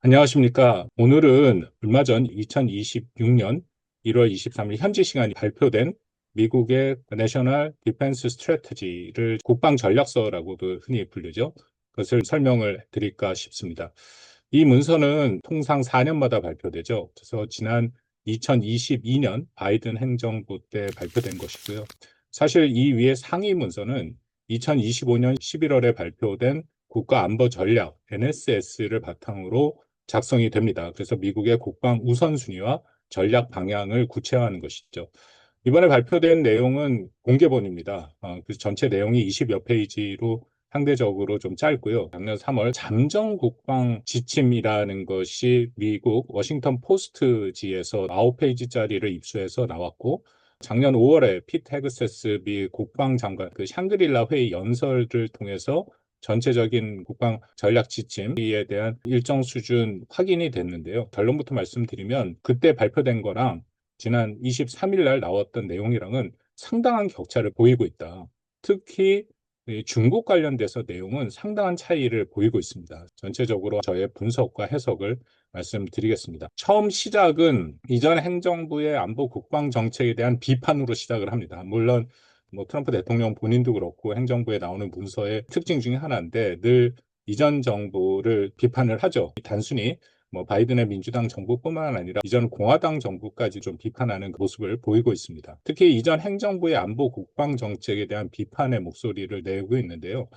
안녕하십니까. 오늘은 얼마 전 2026년 1월 23일 현지 시간이 발표된 미국의 내셔널 디펜스 스트래티지를 국방 전략서라고도 흔히 불리죠. 그것을 설명을 드릴까 싶습니다. 이 문서는 통상 4년마다 발표되죠. 그래서 지난 2022년 바이든 행정부 때 발표된 것이고요. 사실 이 위에 상위 문서는 2025년 11월에 발표된 국가안보전략 NSS를 바탕으로 작성이 됩니다. 그래서 미국의 국방 우선순위와 전략 방향을 구체화하는 것이죠. 이번에 발표된 내용은 공개본입니다. 그래서 전체 내용이 20여 페이지로 상대적으로 좀 짧고요. 작년 3월 잠정 국방 지침이라는 것이 미국 워싱턴 포스트지에서 9페이지짜리를 입수해서 나왔고, 작년 5월에 피트 헤그세스 미 국방장관 그 샹그릴라 회의 연설을 통해서 전체적인 국방 전략 지침에 대한 일정 수준 확인이 됐는데요. 결론부터 말씀드리면 그때 발표된 거랑 지난 23일 날 나왔던 내용이랑은 상당한 격차를 보이고 있다. 특히 중국 관련돼서 내용은 상당한 차이를 보이고 있습니다. 전체적으로 저의 분석과 해석을 말씀드리겠습니다. 처음 시작은 이전 행정부의 안보 국방 정책에 대한 비판으로 시작을 합니다. 물론 트럼프 대통령 본인도 그렇고 행정부에 나오는 문서의 특징 중에 하나인데 늘 이전 정부를 비판을 하죠. 단순히 바이든의 민주당 정부뿐만 아니라 이전 공화당 정부까지 좀 비판하는 모습을 보이고 있습니다. 특히 이전 행정부의 안보 국방 정책에 대한 비판의 목소리를 내고 있는데요.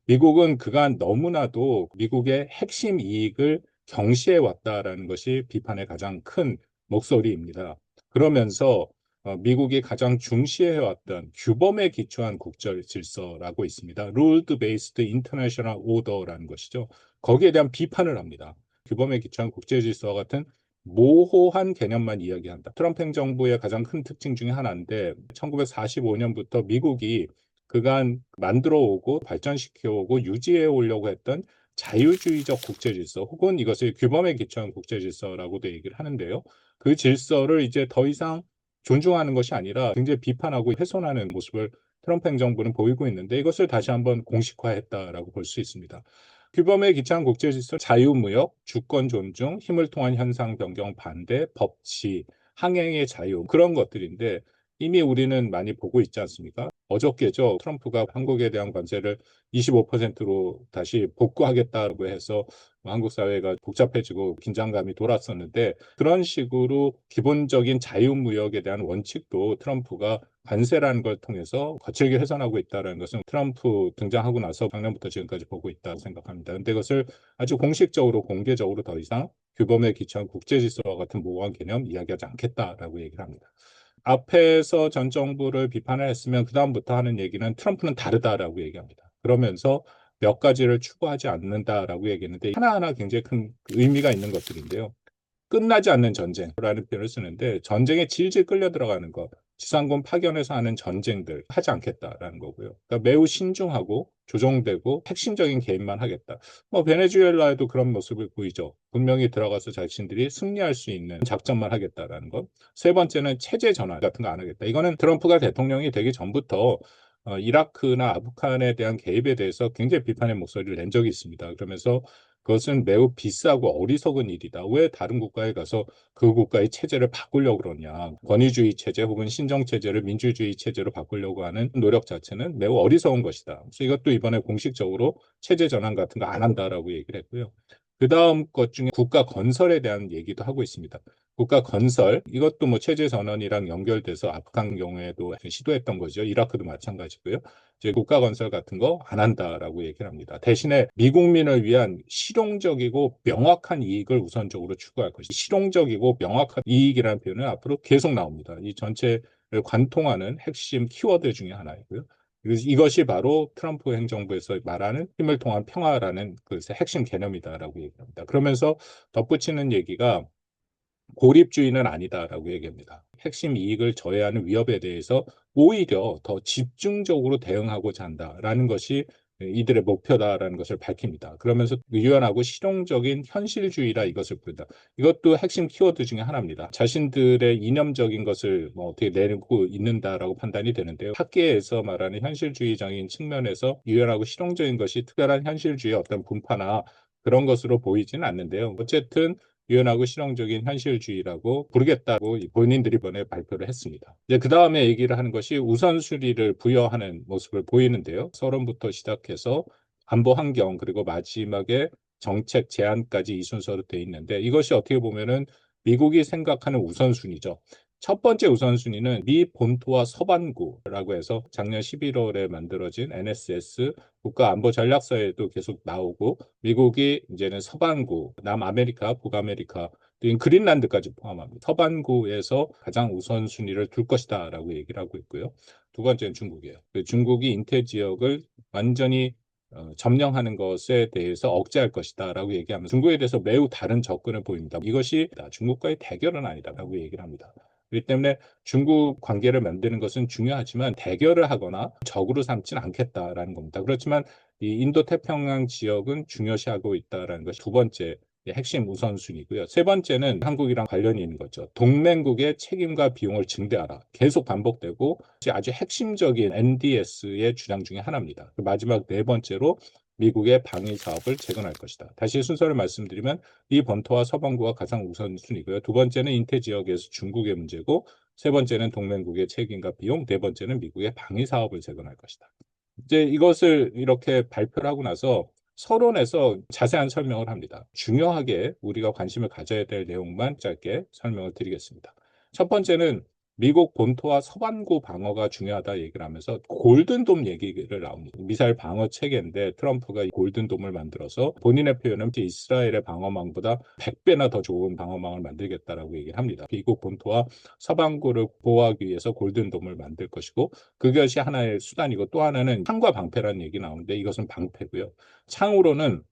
미국은 그간 너무나도 미국의 핵심 이익을 경시해 왔다라는 것이 비판의 가장 큰 목소리입니다. 그러면서 미국이 가장 중시해왔던 규범에 기초한 국제 질서라고 있습니다. Rule Based International Order라는 것이죠. 거기에 대한 비판을 합니다. 규범에 기초한 국제 질서와 같은 모호한 개념만 이야기한다. 트럼프 행정부의 가장 큰 특징 중에 하나인데 1945년부터 미국이 그간 만들어 오고 발전시켜 오고 유지해 오려고 했던 자유주의적 국제 질서 혹은 이것을 규범에 기초한 국제 질서라고도 얘기를 하는데요. 그 질서를 이제 더 이상 존중하는 것이 아니라 굉장히 비판하고 훼손하는 모습을 트럼프 행정부는 보이고 있는데 이것을 다시 한번 공식화했다라고 볼 수 있습니다. 규범에 기초한 국제 질서, 자유무역, 주권 존중, 힘을 통한 현상 변경 반대, 법치, 항행의 자유 그런 것들인데 이미 우리는 많이 보고 있지 않습니까? 어저께죠. 트럼프가 한국에 대한 관세를 25%로 다시 복구하겠다고 해서 한국 사회가 복잡해지고 긴장감이 돌았었는데 그런 식으로 기본적인 자유무역에 대한 원칙도 트럼프가 관세라는 걸 통해서 거칠게 훼손하고 있다는 것은 트럼프 등장하고 나서 작년부터 지금까지 보고 있다고 생각합니다. 근데 그것을 아주 공식적으로 공개적으로 더 이상 규범에 기초한 국제질서와 같은 모호한 개념 이야기하지 않겠다라고 얘기를 합니다. 앞에서 전 정부를 비판을 했으면 그다음부터 하는 얘기는 트럼프는 다르다라고 얘기합니다. 그러면서 몇 가지를 추구하지 않는다라고 얘기했는데 하나하나 굉장히 큰 의미가 있는 것들인데요. 끝나지 않는 전쟁이라는 표현을 쓰는데 전쟁에 질질 끌려 들어가는 것, 지상군 파견해서 하는 전쟁들 하지 않겠다라는 거고요. 그러니까 매우 신중하고 조정되고 핵심적인 개입만 하겠다. 베네수엘라에도 그런 모습을 보이죠. 분명히 들어가서 자신들이 승리할 수 있는 작전만 하겠다라는 것. 세 번째는 체제 전환 같은 거 안 하겠다. 이거는 트럼프가 대통령이 되기 전부터 이라크나 아프간에 대한 개입에 대해서 굉장히 비판의 목소리를 낸 적이 있습니다. 그러면서 그것은 매우 비싸고 어리석은 일이다. 왜 다른 국가에 가서 그 국가의 체제를 바꾸려고 그러냐. 권위주의 체제 혹은 신정체제를 민주주의 체제로 바꾸려고 하는 노력 자체는 매우 어리석은 것이다. 그래서 이것도 이번에 공식적으로 체제 전환 같은 거 안 한다라고 얘기를 했고요. 그 다음 것 중에 국가 건설에 대한 얘기도 하고 있습니다. 국가 건설, 이것도 체제 전환이랑 연결돼서 아프간 경우에도 시도했던 거죠. 이라크도 마찬가지고요. 이제 국가 건설 같은 거 안 한다라고 얘기를 합니다. 대신에 미국민을 위한 실용적이고 명확한 이익을 우선적으로 추구할 것이 실용적이고 명확한 이익이라는 표현은 앞으로 계속 나옵니다. 이 전체를 관통하는 핵심 키워드 중에 하나이고요. 이것이 바로 트럼프 행정부에서 말하는 힘을 통한 평화라는 그 핵심 개념이다라고 얘기합니다. 그러면서 덧붙이는 얘기가 고립주의는 아니다라고 얘기합니다. 핵심 이익을 저해하는 위협에 대해서 오히려 더 집중적으로 대응하고자 한다라는 것이 이들의 목표다라는 것을 밝힙니다. 그러면서 유연하고 실용적인 현실주의라 이것을 부른다. 이것도 핵심 키워드 중에 하나입니다. 자신들의 이념적인 것을 어떻게 내고 있는다라고 판단이 되는데요. 학계에서 말하는 현실주의적인 측면에서 유연하고 실용적인 것이 특별한 현실주의의 어떤 분파나 그런 것으로 보이지는 않는데요. 어쨌든 유연하고 실용적인 현실주의라고 부르겠다고 본인들이 이번에 발표를 했습니다. 이제 그 다음에 얘기를 하는 것이 우선순위를 부여하는 모습을 보이는데요. 서론부터 시작해서 안보 환경 그리고 마지막에 정책 제안까지 이 순서로 되어 있는데 이것이 어떻게 보면은 미국이 생각하는 우선순위죠. 첫 번째 우선순위는 미 본토와 서반구라고 해서 작년 11월에 만들어진 NSS 국가안보전략서에도 계속 나오고 미국이 이제는 서반구, 남아메리카, 북아메리카, 그린란드까지 포함합니다. 서반구에서 가장 우선순위를 둘 것이다라고 얘기를 하고 있고요. 두 번째는 중국이에요. 중국이 인태 지역을 완전히 점령하는 것에 대해서 억제할 것이다라고 얘기하면서 중국에 대해서 매우 다른 접근을 보입니다. 이것이 중국과의 대결은 아니다라고 얘기를 합니다. 그렇기 때문에 중국 관계를 만드는 것은 중요하지만 대결을 하거나 적으로 삼지는 않겠다라는 겁니다. 그렇지만 이 인도 태평양 지역은 중요시하고 있다라는 것이 두 번째 핵심 우선순위고요. 세 번째는 한국이랑 관련이 있는 거죠. 동맹국의 책임과 비용을 증대하라. 계속 반복되고 아주 핵심적인 NDS의 주장 중에 하나입니다. 마지막 네 번째로 미국의 방위 사업을 재건할 것이다. 다시 순서를 말씀드리면 이 본토와 서반구가 가장 우선순위고요. 두 번째는 인태 지역에서 중국의 문제고 세 번째는 동맹국의 책임과 비용, 네 번째는 미국의 방위 사업을 재건할 것이다. 이제 이것을 이렇게 발표를 하고 나서 서론에서 자세한 설명을 합니다. 중요하게 우리가 관심을 가져야 될 내용만 짧게 설명을 드리겠습니다. 첫 번째는 미국 본토와 서반구 방어가 중요하다 얘기를 하면서 골든돔 얘기를 나옵니다. 미사일 방어 체계인데 트럼프가 골든돔을 만들어서 본인의 표현은 이스라엘의 방어망보다 100배나 더 좋은 방어망을 만들겠다라고 얘기를 합니다. 미국 본토와 서반구를 보호하기 위해서 골든돔을 만들 것이고 그것이 하나의 수단이고 또 하나는 창과 방패라는 얘기 나오는데 이것은 방패고요. 창으로는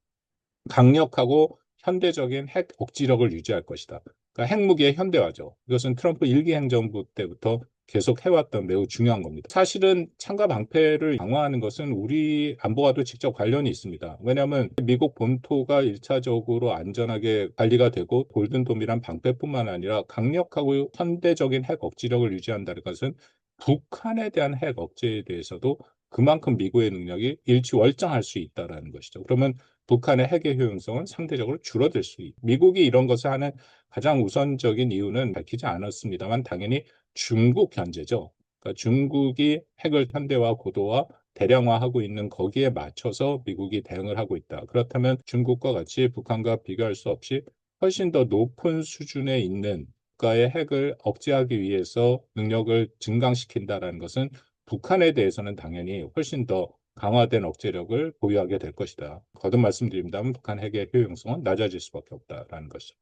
강력하고 현대적인 핵 억지력을 유지할 것이다. 그러니까 핵무기의 현대화죠. 이것은 트럼프 일기 행정부 때부터 계속 해왔던 매우 중요한 겁니다. 사실은 창과 방패를 강화하는 것은 우리 안보와도 직접 관련이 있습니다. 왜냐하면 미국 본토가 1차적으로 안전하게 관리가 되고 골든돔이란 방패뿐만 아니라 강력하고 현대적인 핵 억지력을 유지한다는 것은 북한에 대한 핵 억제에 대해서도 그만큼 미국의 능력이 일취월장할 수 있다는 것이죠. 그러면 북한의 핵의 효용성은 상대적으로 줄어들 수 있다. 미국이 이런 것을 하는 가장 우선적인 이유는 밝히지 않았습니다만 당연히 중국 견제죠. 그러니까 중국이 핵을 현대화, 고도화, 대량화하고 있는 거기에 맞춰서 미국이 대응을 하고 있다. 그렇다면 중국과 같이 북한과 비교할 수 없이 훨씬 더 높은 수준에 있는 국가의 핵을 억제하기 위해서 능력을 증강시킨다는 것은 북한에 대해서는 당연히 훨씬 더 강화된 억제력을 보유하게 될 것이다. 거듭 말씀드립니다만 북한 핵의 효용성은 낮아질 수밖에 없다라는 것이죠.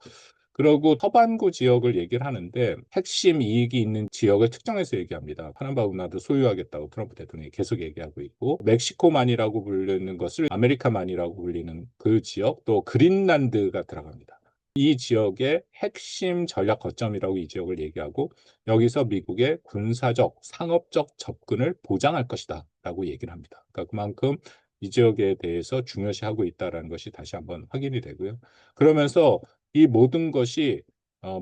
그리고 서반구 지역을 얘기를 하는데 핵심 이익이 있는 지역을 특정해서 얘기합니다. 파나마 운하도 소유하겠다고 트럼프 대통령이 계속 얘기하고 있고 멕시코만이라고 부르는 것을 아메리카만이라고 불리는 그 지역 또 그린란드가 들어갑니다. 이 지역의 핵심 전략 거점이라고 이 지역을 얘기하고 여기서 미국의 군사적, 상업적 접근을 보장할 것이다 라고 얘기를 합니다. 그러니까 그만큼 이 지역에 대해서 중요시하고 있다는 것이 다시 한번 확인이 되고요. 그러면서 이 모든 것이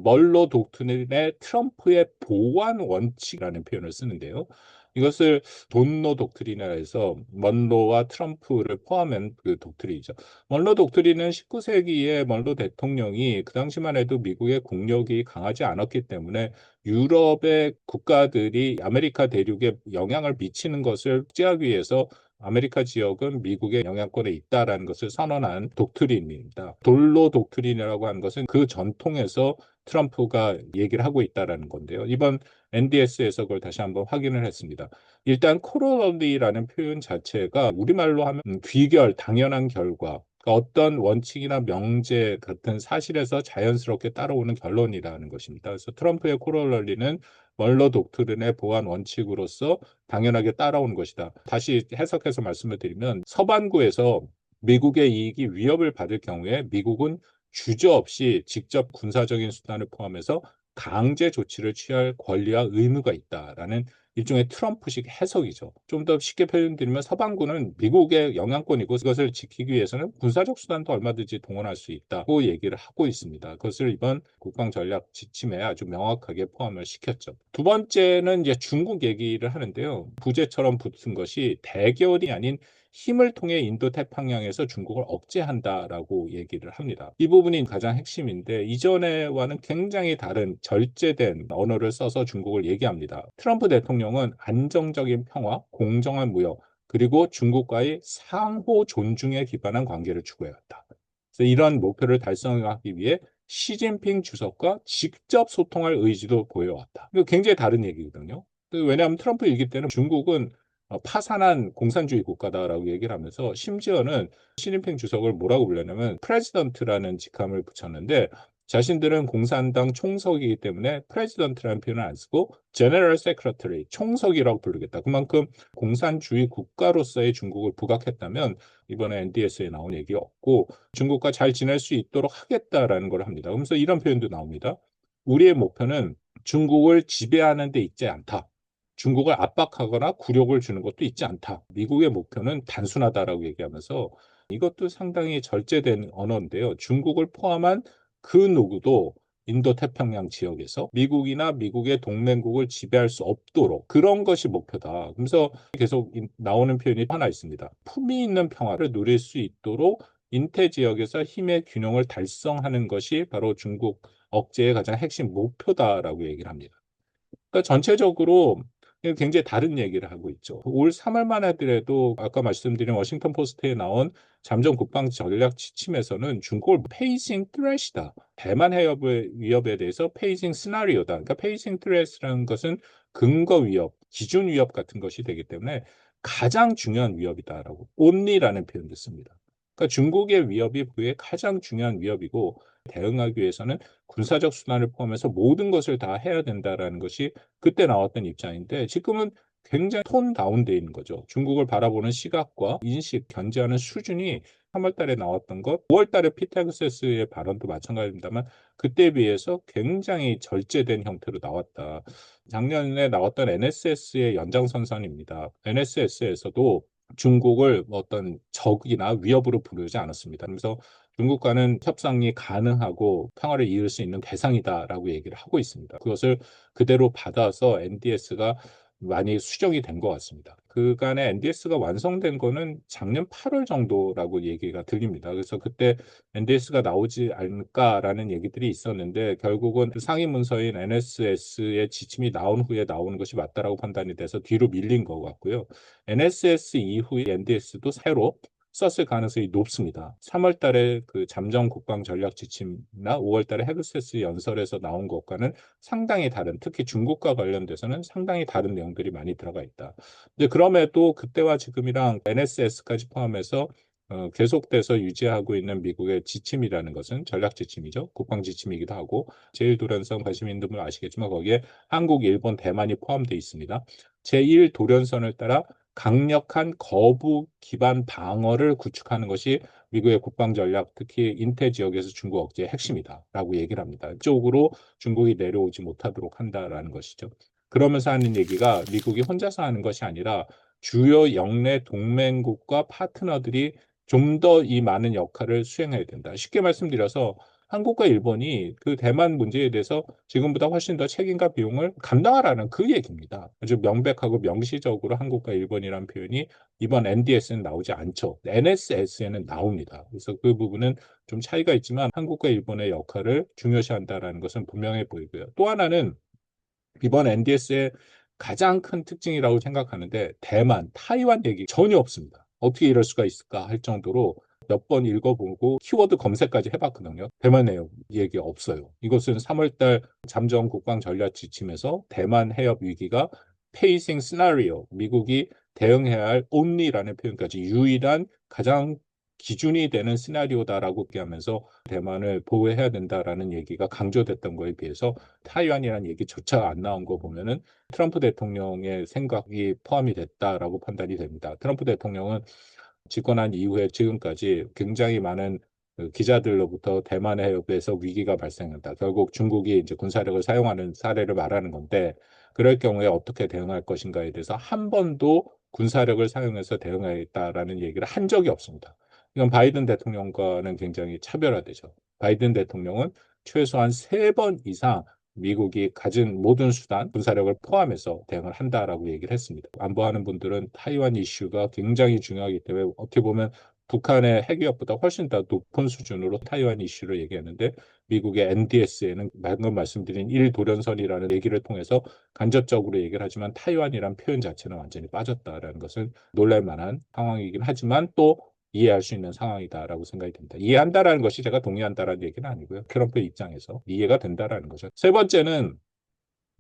멀로 독트린의 트럼프의 보완 원칙이라는 표현을 쓰는데요. 이것을 돈노 독트린이라 해서 먼로와 트럼프를 포함한 그 독트린이죠. 먼로 독트린은 19세기에 먼로 대통령이 그 당시만 해도 미국의 국력이 강하지 않았기 때문에 유럽의 국가들이 아메리카 대륙에 영향을 미치는 것을 억제하기 위해서 아메리카 지역은 미국의 영향권에 있다라는 것을 선언한 독트린입니다. 돌로 독트린이라고 하는 것은 그 전통에서 트럼프가 얘기를 하고 있다라는 건데요. 이번 NDS에서 그걸 다시 한번 확인을 했습니다. 일단 코로널리라는 표현 자체가 우리말로 하면 귀결, 당연한 결과, 그러니까 어떤 원칙이나 명제 같은 사실에서 자연스럽게 따라오는 결론이라는 것입니다. 그래서 트럼프의 코로널리는 멀러 독트린의 보안 원칙으로서 당연하게 따라오는 것이다. 다시 해석해서 말씀을 드리면 서반구에서 미국의 이익이 위협을 받을 경우에 미국은 주저없이 직접 군사적인 수단을 포함해서 강제 조치를 취할 권리와 의무가 있다라는 일종의 트럼프식 해석이죠. 좀 더 쉽게 표현드리면 서방구는 미국의 영향권이고 그것을 지키기 위해서는 군사적 수단도 얼마든지 동원할 수 있다고 얘기를 하고 있습니다. 그것을 이번 국방전략 지침에 아주 명확하게 포함을 시켰죠. 두 번째는 이제 중국 얘기를 하는데요. 부재처럼 붙은 것이 대결이 아닌 힘을 통해 인도 태평양에서 중국을 억제한다라고 얘기를 합니다. 이 부분이 가장 핵심인데 이전에와는 굉장히 다른 절제된 언어를 써서 중국을 얘기합니다. 트럼프 대통령은 안정적인 평화, 공정한 무역, 그리고 중국과의 상호 존중에 기반한 관계를 추구해왔다. 그래서 이런 목표를 달성하기 위해 시진핑 주석과 직접 소통할 의지도 보여왔다. 이거 굉장히 다른 얘기거든요. 왜냐하면 트럼프 일기 때는 중국은 파산한 공산주의 국가다라고 얘기를 하면서 심지어는 시진핑 주석을 뭐라고 불렀냐면 프레지던트라는 직함을 붙였는데 자신들은 공산당 총석이기 때문에 프레지던트라는 표현을 안 쓰고 제너럴 세크레터리 총석이라고 부르겠다. 그만큼 공산주의 국가로서의 중국을 부각했다면 이번에 NDS에 나온 얘기 없고 중국과 잘 지낼 수 있도록 하겠다라는 걸 합니다. 그러면서 이런 표현도 나옵니다. 우리의 목표는 중국을 지배하는 데 있지 않다. 중국을 압박하거나 굴욕을 주는 것도 있지 않다. 미국의 목표는 단순하다라고 얘기하면서 이것도 상당히 절제된 언어인데요. 중국을 포함한 그 누구도 인도 태평양 지역에서 미국이나 미국의 동맹국을 지배할 수 없도록 그런 것이 목표다. 그래서 계속 나오는 표현이 하나 있습니다. 품위 있는 평화를 누릴 수 있도록 인태 지역에서 힘의 균형을 달성하는 것이 바로 중국 억제의 가장 핵심 목표다라고 얘기를 합니다. 그러니까 전체적으로 굉장히 다른 얘기를 하고 있죠. 올 3월만 하더라도 아까 말씀드린 워싱턴 포스트에 나온 잠정 국방 전략 지침에서는 중국을 페이싱 트레시다. 대만 해협의 위협에 대해서 페이싱 시나리오다. 그러니까 페이싱 트레스라는 것은 근거 위협, 기준 위협 같은 것이 되기 때문에 가장 중요한 위협이다라고 only라는 표현을 씁니다. 그러니까 중국의 위협이 그의 가장 중요한 위협이고 대응하기 위해서는 군사적 수단을 포함해서 모든 것을 다 해야 된다라는 것이 그때 나왔던 입장인데 지금은 굉장히 톤 다운돼 있는 거죠. 중국을 바라보는 시각과 인식, 견제하는 수준이 3월 달에 나왔던 것, 5월 달에 피테고세스의 발언도 마찬가지입니다만 그때에 비해서 굉장히 절제된 형태로 나왔다. 작년에 나왔던 NSS의 연장선상입니다. NSS에서도 중국을 어떤 적이나 위협으로 부르지 않았습니다. 그래서 중국과는 협상이 가능하고 평화를 이룰 수 있는 대상이다라고 얘기를 하고 있습니다. 그것을 그대로 받아서 NDS가 많이 수정이 된 것 같습니다. 그간에 NDS가 완성된 거는 작년 8월 정도라고 얘기가 들립니다. 그래서 그때 NDS가 나오지 않을까라는 얘기들이 있었는데 결국은 상위 문서인 NSS의 지침이 나온 후에 나오는 것이 맞다라고 판단이 돼서 뒤로 밀린 것 같고요. NSS 이후에 NDS도 새로 썼을 가능성이 높습니다. 3월 달에 그 잠정 국방 전략 지침이나 5월 달에 헤르세스 연설에서 나온 것과는 상당히 다른, 특히 중국과 관련돼서는 상당히 다른 내용들이 많이 들어가 있다. 근데 그럼에도 그때와 지금이랑 NSS까지 포함해서 계속돼서 유지하고 있는 미국의 지침이라는 것은 전략 지침이죠. 국방 지침이기도 하고 제1도련선 관심 있는 분들 아시겠지만 거기에 한국, 일본, 대만이 포함되어 있습니다. 제1도련선을 따라 강력한 거부 기반 방어를 구축하는 것이 미국의 국방 전략, 특히 인태 지역에서 중국 억제의 핵심이다라고 얘기를 합니다. 이쪽으로 중국이 내려오지 못하도록 한다라는 것이죠. 그러면서 하는 얘기가 미국이 혼자서 하는 것이 아니라 주요 영내 동맹국과 파트너들이 좀 더 이 많은 역할을 수행해야 된다. 쉽게 말씀드려서 한국과 일본이 그 대만 문제에 대해서 지금보다 훨씬 더 책임과 비용을 감당하라는 그 얘기입니다. 아주 명백하고 명시적으로 한국과 일본이라는 표현이 이번 NDS는 나오지 않죠. NSS에는 나옵니다. 그래서 그 부분은 좀 차이가 있지만 한국과 일본의 역할을 중요시한다는 것은 분명해 보이고요. 또 하나는 이번 NDS의 가장 큰 특징이라고 생각하는데 대만, 타이완 얘기 전혀 없습니다. 어떻게 이럴 수가 있을까 할 정도로 몇 번 읽어보고 키워드 검색까지 해봤거든요. 대만 내용 얘기 없어요. 이것은 3월달 잠정 국방 전략 지침에서 대만 해협 위기가 페이싱 시나리오, 미국이 대응해야 할 only라는 표현까지 유일한 가장 기준이 되는 시나리오다라고 얘기하면서 대만을 보호해야 된다라는 얘기가 강조됐던 거에 비해서 타이완이라는 얘기조차 안 나온 거 보면은 트럼프 대통령의 생각이 포함이 됐다라고 판단이 됩니다. 트럼프 대통령은 집권한 이후에 지금까지 굉장히 많은 그 기자들로부터 대만 해협에서 위기가 발생한다. 결국 중국이 이제 군사력을 사용하는 사례를 말하는 건데 그럴 경우에 어떻게 대응할 것인가에 대해서 한 번도 군사력을 사용해서 대응하겠다라는 얘기를 한 적이 없습니다. 이건 바이든 대통령과는 굉장히 차별화되죠. 바이든 대통령은 최소한 3번 이상 미국이 가진 모든 수단, 군사력을 포함해서 대응을 한다라고 얘기를 했습니다. 안보하는 분들은 타이완 이슈가 굉장히 중요하기 때문에 어떻게 보면 북한의 핵 위협보다 훨씬 더 높은 수준으로 타이완 이슈를 얘기하는데 미국의 NDS에는 방금 말씀드린 1도련선이라는 얘기를 통해서 간접적으로 얘기를 하지만 타이완이란 표현 자체는 완전히 빠졌다라는 것은 놀랄 만한 상황이긴 하지만 또 이해할 수 있는 상황이다라고 생각이 듭니다. 이해한다라는 것이 제가 동의한다라는 얘기는 아니고요. 트럼프 입장에서 이해가 된다라는 거죠. 세 번째는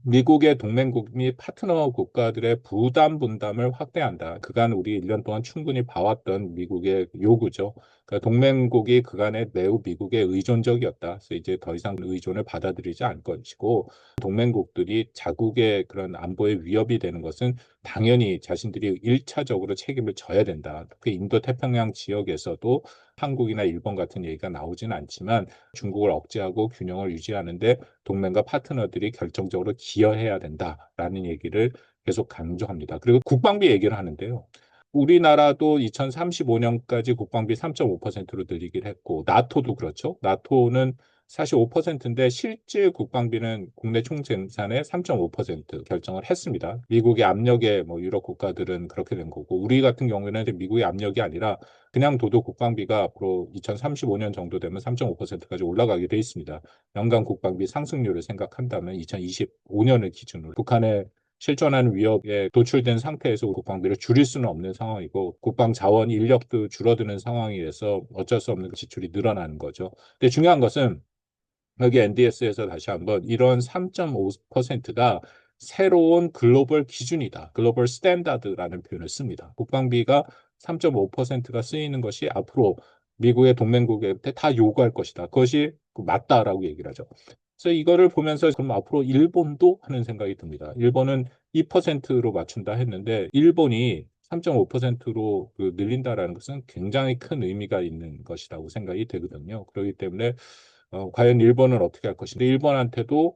미국의 동맹국 및 파트너 국가들의 부담 분담을 확대한다. 그간 우리 1년 동안 충분히 봐왔던 미국의 요구죠. 그러니까 동맹국이 그간에 매우 미국에 의존적이었다. 그래서 이제 더 이상 의존을 받아들이지 않을 것이고 동맹국들이 자국의 그런 안보에 위협이 되는 것은 당연히 자신들이 1차적으로 책임을 져야 된다. 그 인도 태평양 지역에서도 한국이나 일본 같은 얘기가 나오지는 않지만 중국을 억제하고 균형을 유지하는데 동맹과 파트너들이 결정적으로 기여해야 된다라는 얘기를 계속 강조합니다. 그리고 국방비 얘기를 하는데요. 우리나라도 2035년까지 국방비 3.5%로 늘리기로 했고 나토도 그렇죠. 나토는 사실 5%인데 실질 국방비는 국내 총생산의 3.5% 결정을 했습니다. 미국의 압력에 뭐 유럽 국가들은 그렇게 된 거고 우리 같은 경우에는 미국의 압력이 아니라 그냥 도도 국방비가 앞으로 2035년 정도 되면 3.5%까지 올라가게 돼 있습니다. 연간 국방비 상승률을 생각한다면 2025년을 기준으로 북한의 실존하는 위협에 노출된 상태에서 국방비를 줄일 수는 없는 상황이고 국방 자원 인력도 줄어드는 상황이라서 어쩔 수 없는 지출이 늘어나는 거죠. 근데 중요한 것은 여기 NDS에서 다시 한번 이런 3.5%가 새로운 글로벌 기준이다. 글로벌 스탠다드라는 표현을 씁니다. 국방비가 3.5%가 쓰이는 것이 앞으로 미국의 동맹국한테 다 요구할 것이다. 그것이 맞다라고 얘기를 하죠. 그래서 이거를 보면서 그럼 앞으로 일본도 하는 생각이 듭니다. 일본은 2%로 맞춘다 했는데 일본이 3.5%로 늘린다라는 것은 굉장히 큰 의미가 있는 것이라고 생각이 되거든요. 그렇기 때문에 과연 일본은 어떻게 할 것인데 일본한테도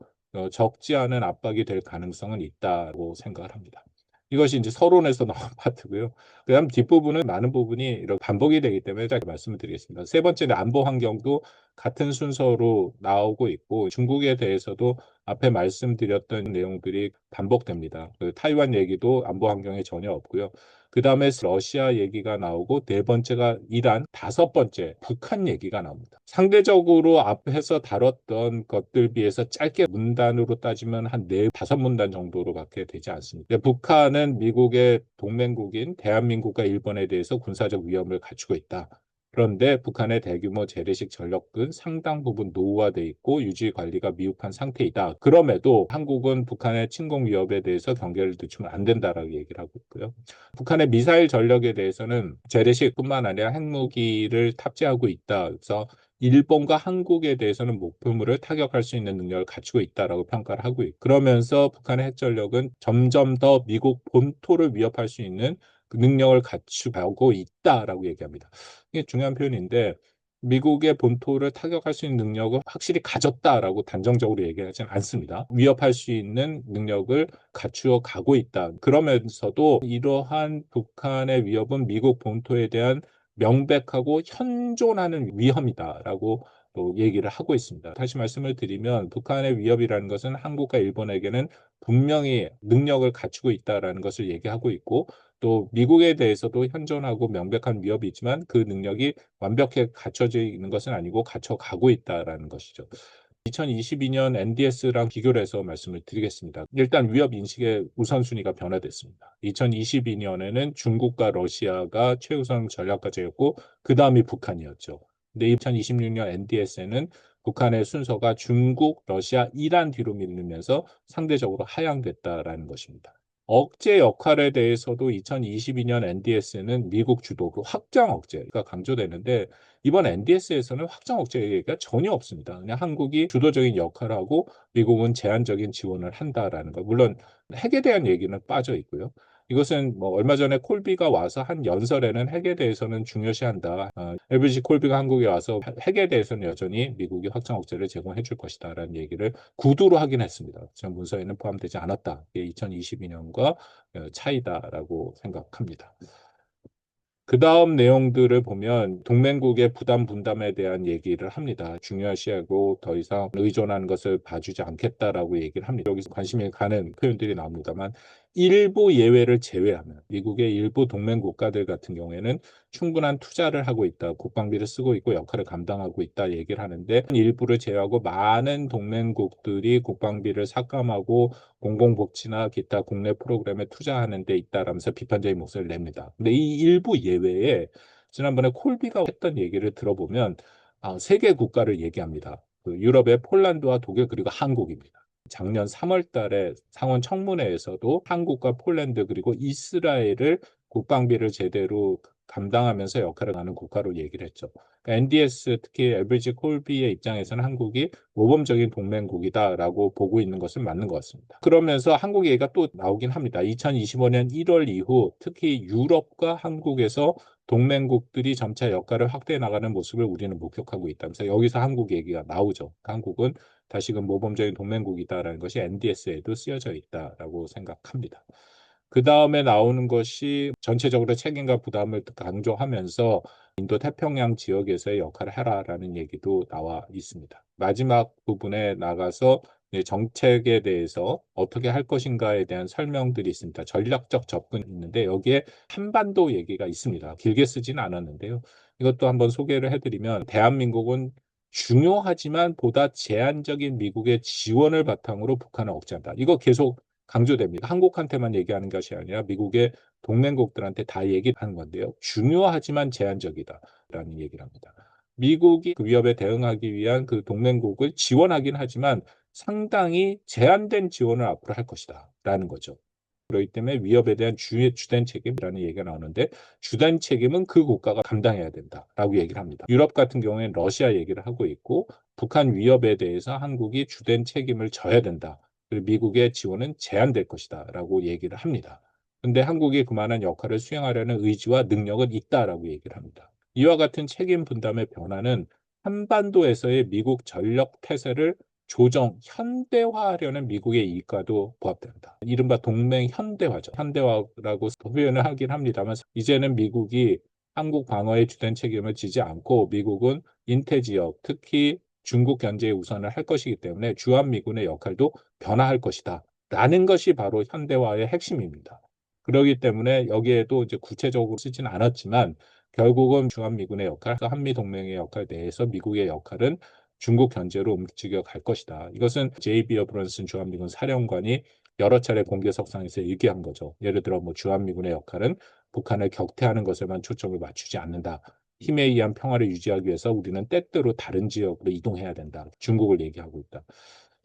적지 않은 압박이 될 가능성은 있다고 생각을 합니다. 이것이 이제 서론에서 나온 파트고요. 그다음 뒷부분은 많은 부분이 이렇게 반복이 되기 때문에 제가 말씀을 드리겠습니다. 세 번째는 안보 환경도 같은 순서로 나오고 있고 중국에 대해서도 앞에 말씀드렸던 내용들이 반복됩니다. 타이완 얘기도 안보 환경에 전혀 없고요. 그 다음에 러시아 얘기가 나오고 네 번째가 이란, 다섯 번째 북한 얘기가 나옵니다. 상대적으로 앞에서 다뤘던 것들 비해서 짧게 문단으로 따지면 한 네, 다섯 문단 정도로밖에 되지 않습니다. 북한은 미국의 동맹국인 대한민국과 일본에 대해서 군사적 위험을 갖추고 있다. 그런데 북한의 대규모 재래식 전력은 상당 부분 노후화돼 있고 유지 관리가 미흡한 상태이다. 그럼에도 한국은 북한의 침공 위협에 대해서 경계를 늦추면 안 된다라고 얘기를 하고 있고요. 북한의 미사일 전력에 대해서는 재래식뿐만 아니라 핵무기를 탑재하고 있다. 그래서 일본과 한국에 대해서는 목표물을 타격할 수 있는 능력을 갖추고 있다라고 평가를 하고 있고 그러면서 북한의 핵전력은 점점 더 미국 본토를 위협할 수 있는 그 능력을 갖추고 있다라고 얘기합니다. 이게 중요한 표현인데 미국의 본토를 타격할 수 있는 능력을 확실히 가졌다라고 단정적으로 얘기하지는 않습니다. 위협할 수 있는 능력을 갖추어 가고 있다. 그러면서도 이러한 북한의 위협은 미국 본토에 대한 명백하고 현존하는 위험이다라고 또 얘기를 하고 있습니다. 다시 말씀을 드리면 북한의 위협이라는 것은 한국과 일본에게는 분명히 능력을 갖추고 있다라는 것을 얘기하고 있고 또 미국에 대해서도 현존하고 명백한 위협이 있지만 그 능력이 완벽하게 갖춰져 있는 것은 아니고 갖춰가고 있다라는 것이죠. 2022년 NDS랑 비교를 해서 말씀을 드리겠습니다. 일단 위협 인식의 우선순위가 변화됐습니다. 2022년에는 중국과 러시아가 최우선 전략 과제였고 그 다음이 북한이었죠. 근데 2026년 NDS에는 북한의 순서가 중국, 러시아, 이란 뒤로 밀리면서 상대적으로 하향됐다라는 것입니다. 억제 역할에 대해서도 2022년 NDS는 미국 주도 그 확장 억제가 강조되는데 이번 NDS에서는 확장 억제 얘기가 전혀 없습니다. 그냥 한국이 주도적인 역할을 하고 미국은 제한적인 지원을 한다라는 거. 물론 핵에 대한 얘기는 빠져 있고요. 이것은 뭐 얼마 전에 콜비가 와서 한 연설에는 핵에 대해서는 중요시한다. LBG 콜비가 한국에 와서 핵에 대해서는 여전히 미국이 확장 억제를 제공해 줄 것이다라는 얘기를 구두로 하긴 했습니다. 지금 문서에는 포함되지 않았다. 이게 2022년과 차이다라고 생각합니다. 그 다음 내용들을 보면 동맹국의 부담 분담에 대한 얘기를 합니다. 중요시하고 더 이상 의존하는 것을 봐주지 않겠다라고 얘기를 합니다. 여기서 관심이 가는 표현들이 나옵니다만 일부 예외를 제외하면 미국의 일부 동맹 국가들 같은 경우에는 충분한 투자를 하고 있다. 국방비를 쓰고 있고 역할을 감당하고 있다 얘기를 하는데 일부를 제외하고 많은 동맹국들이 국방비를 삭감하고 공공복지나 기타 국내 프로그램에 투자하는 데 있다라면서 비판적인 목소리를 냅니다. 근데 이 일부 예외에 지난번에 콜비가 했던 얘기를 들어보면 세 개 국가를 얘기합니다. 그 유럽의 폴란드와 독일 그리고 한국입니다. 작년 3월 달에 상원 청문회에서도 한국과 폴란드 그리고 이스라엘을 국방비를 제대로 감당하면서 역할을 하는 국가로 얘기를 했죠. 그러니까 NDS 특히 엘브리지 콜비의 입장에서는 한국이 모범적인 동맹국이다라고 보고 있는 것은 맞는 것 같습니다. 그러면서 한국 얘기가 또 나오긴 합니다. 2025년 1월 이후 특히 유럽과 한국에서 동맹국들이 점차 역할을 확대해 나가는 모습을 우리는 목격하고 있다면서 여기서 한국 얘기가 나오죠. 한국은 다시금 모범적인 동맹국이다라는 것이 NDS에도 쓰여져 있다라고 생각합니다. 그 다음에 나오는 것이 전체적으로 책임과 부담을 강조하면서 인도 태평양 지역에서의 역할을 해라라는 얘기도 나와 있습니다. 마지막 부분에 나가서 정책에 대해서 어떻게 할 것인가에 대한 설명들이 있습니다. 전략적 접근이 있는데 여기에 한반도 얘기가 있습니다. 길게 쓰지는 않았는데요. 이것도 한번 소개를 해드리면 대한민국은 중요하지만 보다 제한적인 미국의 지원을 바탕으로 북한을 억제한다. 이거 계속 강조됩니다. 한국한테만 얘기하는 것이 아니라 미국의 동맹국들한테 다 얘기하는 건데요. 중요하지만 제한적이다라는 얘기를 합니다. 미국이 그 위협에 대응하기 위한 그 동맹국을 지원하긴 하지만 상당히 제한된 지원을 앞으로 할 것이다라는 거죠. 그렇기 때문에 위협에 대한 주된 책임이라는 얘기가 나오는데 주된 책임은 그 국가가 감당해야 된다라고 얘기를 합니다. 유럽 같은 경우에는 러시아 얘기를 하고 있고 북한 위협에 대해서 한국이 주된 책임을 져야 된다. 그리고 미국의 지원은 제한될 것이다라고 얘기를 합니다. 근데 한국이 그만한 역할을 수행하려는 의지와 능력은 있다라고 얘기를 합니다. 이와 같은 책임 분담의 변화는 한반도에서의 미국 전력 태세를 조정, 현대화하려는 미국의 이익과도 부합된다. 이른바 동맹 현대화죠. 현대화라고 표현을 하긴 합니다만 이제는 미국이 한국 방어에 주된 책임을 지지 않고 미국은 인태 지역, 특히 중국 견제에 우선을 할 것이기 때문에 주한미군의 역할도 변화할 것이다. 라는 것이 바로 현대화의 핵심입니다. 그렇기 때문에 여기에도 이제 구체적으로 쓰지는 않았지만 결국은 주한미군의 역할, 한미동맹의 역할 내에서 미국의 역할은 중국 견제로 움직여 갈 것이다. 이것은 제이 어브런슨 주한미군 사령관이 여러 차례 공개석상에서 얘기한 거죠. 예를 들어 뭐 주한미군의 역할은 북한을 격퇴하는 것에만 초점을 맞추지 않는다. 힘에 의한 평화를 유지하기 위해서 우리는 때때로 다른 지역으로 이동해야 된다. 중국을 얘기하고 있다.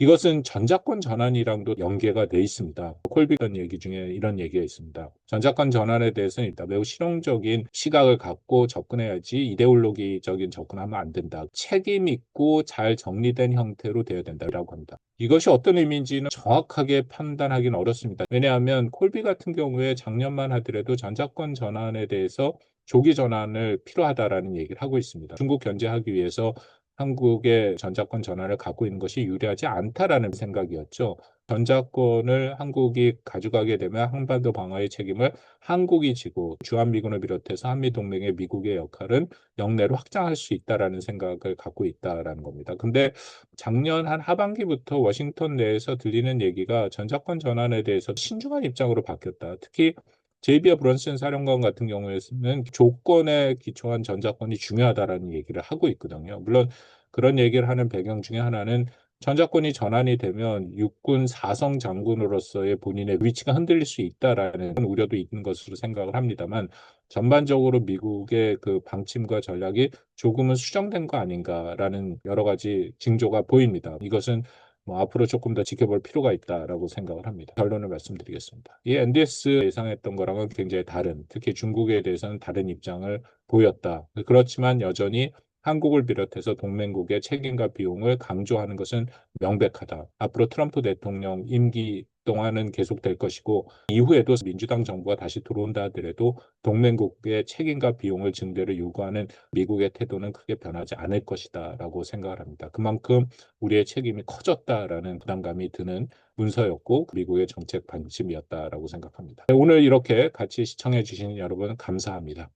이것은 전자권 전환이랑도 연계가 돼 있습니다. 콜비던 얘기 중에 이런 얘기가 있습니다. 전자권 전환에 대해서는 일단 매우 실용적인 시각을 갖고 접근해야지 이데올로기적인 접근하면 안 된다. 책임 있고 잘 정리된 형태로 되어야 된다라고 합니다. 이것이 어떤 의미인지는 정확하게 판단하기는 어렵습니다. 왜냐하면 콜비 같은 경우에 작년만 하더라도 전자권 전환에 대해서 조기 전환을 필요하다라는 얘기를 하고 있습니다. 중국 견제하기 위해서 한국의 전자권 전환을 갖고 있는 것이 유리하지 않다라는 생각이었죠. 전자권을 한국이 가져가게 되면 한반도 방어의 책임을 한국이 지고 주한미군을 비롯해서 한미동맹의 미국의 역할은 영내로 확장할 수 있다라는 생각을 갖고 있다라는 겁니다. 근데 작년 한 하반기부터 워싱턴 내에서 들리는 얘기가 전자권 전환에 대해서 신중한 입장으로 바뀌었다. 특히 제이비어 브런슨 사령관 같은 경우에는 조건에 기초한 전자권이 중요하다라는 얘기를 하고 있거든요. 물론 그런 얘기를 하는 배경 중에 하나는 전자권이 전환이 되면 육군 사성 장군으로서의 본인의 위치가 흔들릴 수 있다라는 우려도 있는 것으로 생각을 합니다만 전반적으로 미국의 그 방침과 전략이 조금은 수정된 거 아닌가라는 여러 가지 징조가 보입니다. 이것은 뭐 앞으로 조금 더 지켜볼 필요가 있다라고 생각을 합니다. 결론을 말씀드리겠습니다. 이 NDS 예상했던 거랑은 굉장히 다른, 특히 중국에 대해서는 다른 입장을 보였다. 그렇지만 여전히 한국을 비롯해서 동맹국의 책임과 비용을 강조하는 것은 명백하다. 앞으로 트럼프 대통령 임기 동안은 계속될 것이고 이후에도 민주당 정부가 다시 들어온다 하더라도 동맹국의 책임과 비용을 증대를 요구하는 미국의 태도는 크게 변하지 않을 것이다라고 생각을 합니다. 그만큼 우리의 책임이 커졌다라는 부담감이 드는 문서였고 미국의 정책 방침이었다라고 생각합니다. 오늘 이렇게 같이 시청해 주신 여러분 감사합니다.